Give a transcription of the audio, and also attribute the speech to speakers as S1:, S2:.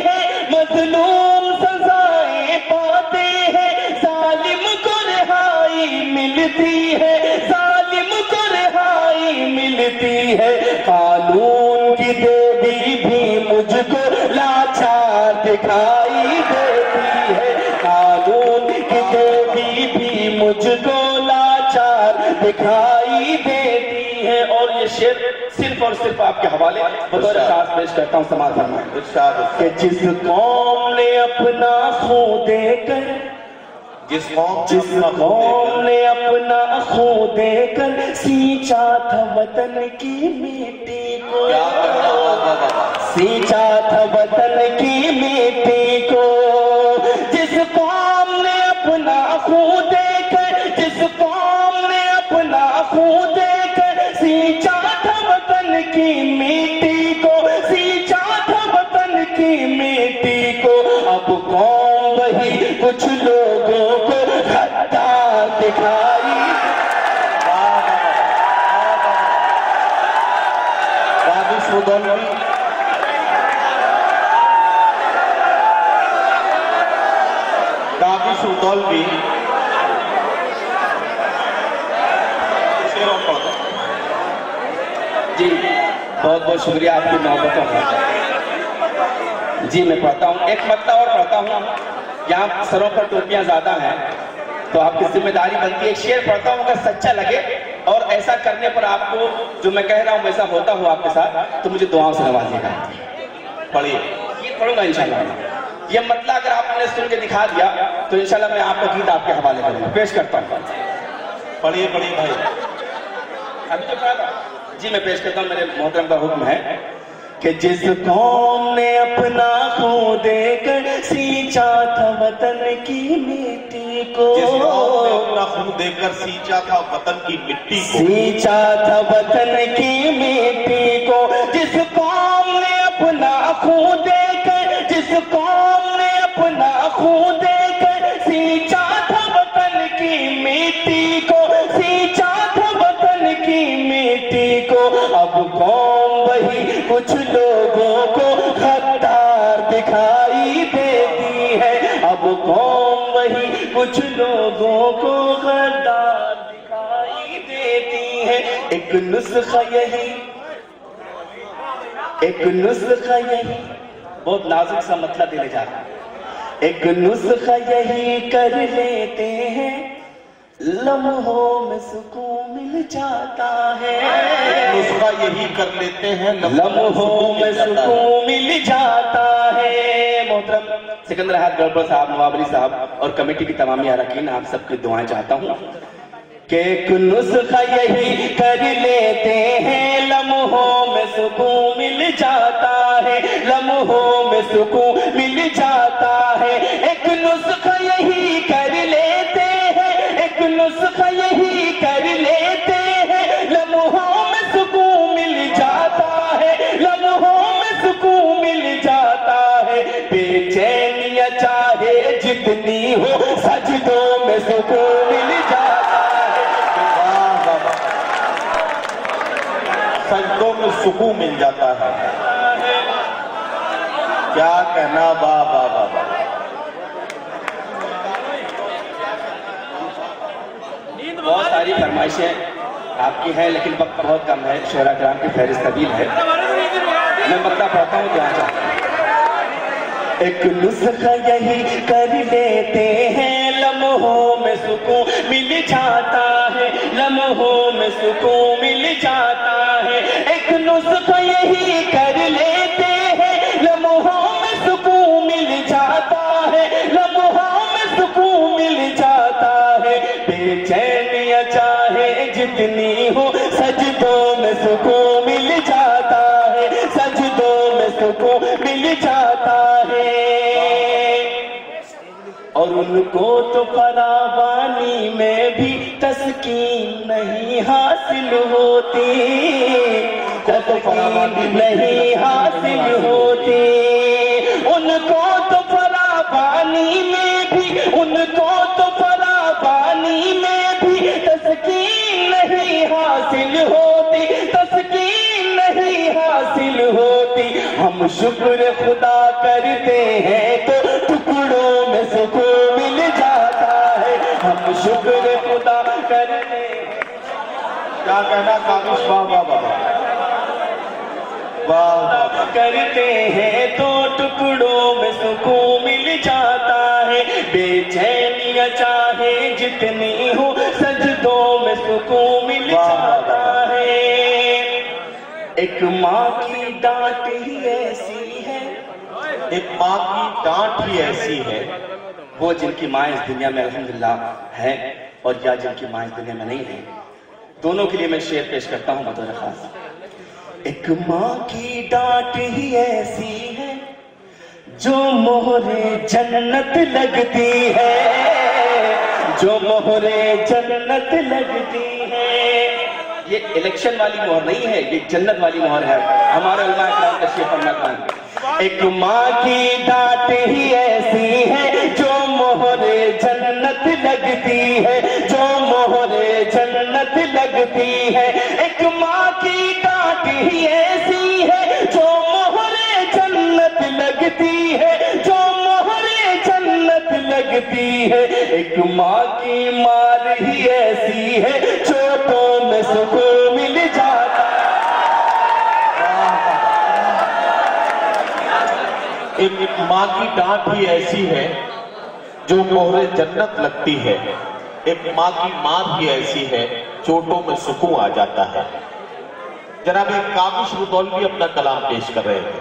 S1: ہیں مظلوم سزائیں پاتے ہیں ظالم کو رہائی ملتی ہے ظالم کو رہائی ملتی ہے قانون کی دیوی بھی مجھ کو لاچار دکھائی دیتی ہے قانون کی دیوی بھی مجھ کو لاچار دکھائی دیتی ہے اور یہ شعر صرف اور صرف آپ کے حوالے بطور اشعار پیش کرتا ہوں سماعت فرمائیں کہ جس قوم نے اپنا خون دے کر جس قوم نے اپنا خون دے کر سینچا تھا وطن کی مٹی کو سینچا تھا وطن کی مٹی کو جس قوم نے اپنا خون دے کر جس قوم نے اپنا خون دے کر سینچا تھا وطن کی مٹی کو سینچا تھا وطن کی مٹی کو اب قوم وہی کچھ لوگوں کو غدار دکھائی
S2: کافی سودولوی
S1: جی بہت بہت شکریہ آپ کی محبتوں کا جی میں پڑھتا ہوں ایک مطلب اور پڑھتا ہوں یہاں سروں پر ٹوپیاں زیادہ ہیں تو آپ کی ذمہ داری بنتی ہے ایک شعر پڑھتا ہوں اگر سچا لگے اور ایسا کرنے پر آپ کو جو میں کہہ رہا ہوں ویسا ہوتا ہوں آپ کے ساتھ تو مجھے دعاؤں سے نوازیے گا پڑھیے یہ پڑھوں گا انشاءاللہ یہ مطلب اگر آپ نے سن کے دکھا دیا تو انشاءاللہ میں آپ کا گیت آپ کے حوالے کروں گا پیش کرتا ہوں
S2: پڑھیے پڑھیے بھائی
S1: ابھی جو پڑھا تھا جی میں پیش کرتا ہوں میرے محترم کا حکم ہے کہ جس قوم نے اپنا خون دے کر سینچا تھا وطن کی مٹی کو
S2: جس قوم نے اپنا خون دے کر سینچا تھا وطن کی مٹی کو
S1: سینچا تھا وطن کی مٹی کو جس قوم نے اپنا خون دے کر جس قوم نے اپنا خون دے کر سینچا تھا وطن کی مٹی کو سینچا تھا وطن کی مٹی کو اب قوم وہی کچھ لوگوں کو غدار دکھائی دیتی ہے اب قوم وہی کچھ لوگوں کو غدار دکھائی دیتی ہے ایک نسخہ یہی بہت نازک سا مطلب دینے جا رہا ہے ایک نسخہ یہی کر لیتے ہیں لمحوں میں سکون مل جاتا ہے
S2: نسخہ یہی کر لیتے ہیں
S1: لمحوں میں سکون مل جاتا ہے محترم سکندر احد گڑبڑ صاحب نواب علی صاحب اور کمیٹی کی تمامی اراکین آپ سب کی دعائیں چاہتا ہوں کہ ایک نسخہ یہی کر لیتے ہیں لمحوں میں سکون مل جاتا ہے لمحوں میں سکون مل جاتا ہے ایک نسخہ یہی کر لیتے ہیں ایک نسخہ یہی کر لیتے ہیں لمحوں میں سکون مل جاتا ہے لمحوں میں سکون مل جاتا ہے بے چینیاں چاہے جتنی ہو سجدوں میں سکون مل جاتا ہے
S2: سجدوں میں سکون مل جاتا ہے کیا کہنا واہ واہ واہ
S1: بہت ساری فرمائشیں آپ کی ہیں لیکن وقت بہت کم ہے شعراء کرام کی فہرست طویل ہے میں مطلب پڑھتا ہوں کیا چاہتا ہوں ایک نسخہ یہی کر لیتے ہیں لمحوں میں سکون مل جاتا ہے لمحوں میں سکون مل جاتا ہے ایک نسخہ یہی کر لیتے ہیں لمحوں میں سکون مل جاتا ہے لمحوں میں سکون مل جاتا ہے بے چینیاں چاہے جتنی ہو سجدوں میں سکون مل جاتا ہے سجدوں میں سکون مل جاتا ہے اور ان کو تو فراوانی میں بھی تسکین نہیں حاصل ہوتی تسکین نہیں حاصل ہوتی ان کو تو فراوانی میں بھی ان کو تو فراوانی میں بھی تسکین نہیں حاصل ہوتی تسکین نہیں حاصل ہوتی ہم شکر خدا کریں کرتے ہیں تو ٹکڑوں میں سکون مل جاتا ہے. ہم شکر خدا کرتے ہیں.
S2: کیا کہنا کاوش؟ واہ واہ واہ واہ.
S1: کرتے ہیں تو ٹکڑوں میں سکون مل جاتا ہے. بے چینیاں چاہے جتنی ہو سجدوں میں سکون مل جاتا ہے. ایک ماں کی ڈانٹ ہی ایسی ہے.
S2: ایک ماں کی ڈانٹ ہی ایسی ہے.
S1: وہ جن کی ماں اس دنیا میں الحمدللہ ہے اور یا جن کی ماں اس دنیا میں نہیں ہے، دونوں کے لیے میں شعر پیش کرتا ہوں بطور خاص. ایک ماں کی ڈانٹ ہی ایسی ہے جو مہرے جنت لگتی ہے، جو مہرے جنت لگتی ہے. یہ الیکشن والی مہر نہیں ہے، یہ جنت والی مہر ہے. ہمارے علماء کرام تشریف فرما کریں. ایک ماں کی ڈانٹ ہی ایسی ہے جو مہرے جنت لگتی ہے، جو مہرے جنت لگتی ہے. ایک ماں کی ڈانٹ ہی ایسی ہے جو مہرے جنت لگتی ہے، جو مہرے جنت لگتی ہے. ایک ماں کی مار ہی ایسی ہے چوٹوں میں سکون مل جاتا.
S2: ایک ماں کی ڈانٹ ہی ایسی ہے جو مہر جنت لگتی ہے. ایک ماں کی مار ہی ایسی ہے چوٹوں میں سکون آ جاتا ہے. جناب کاوش رودولوی اپنا کلام پیش کر رہے ہیں.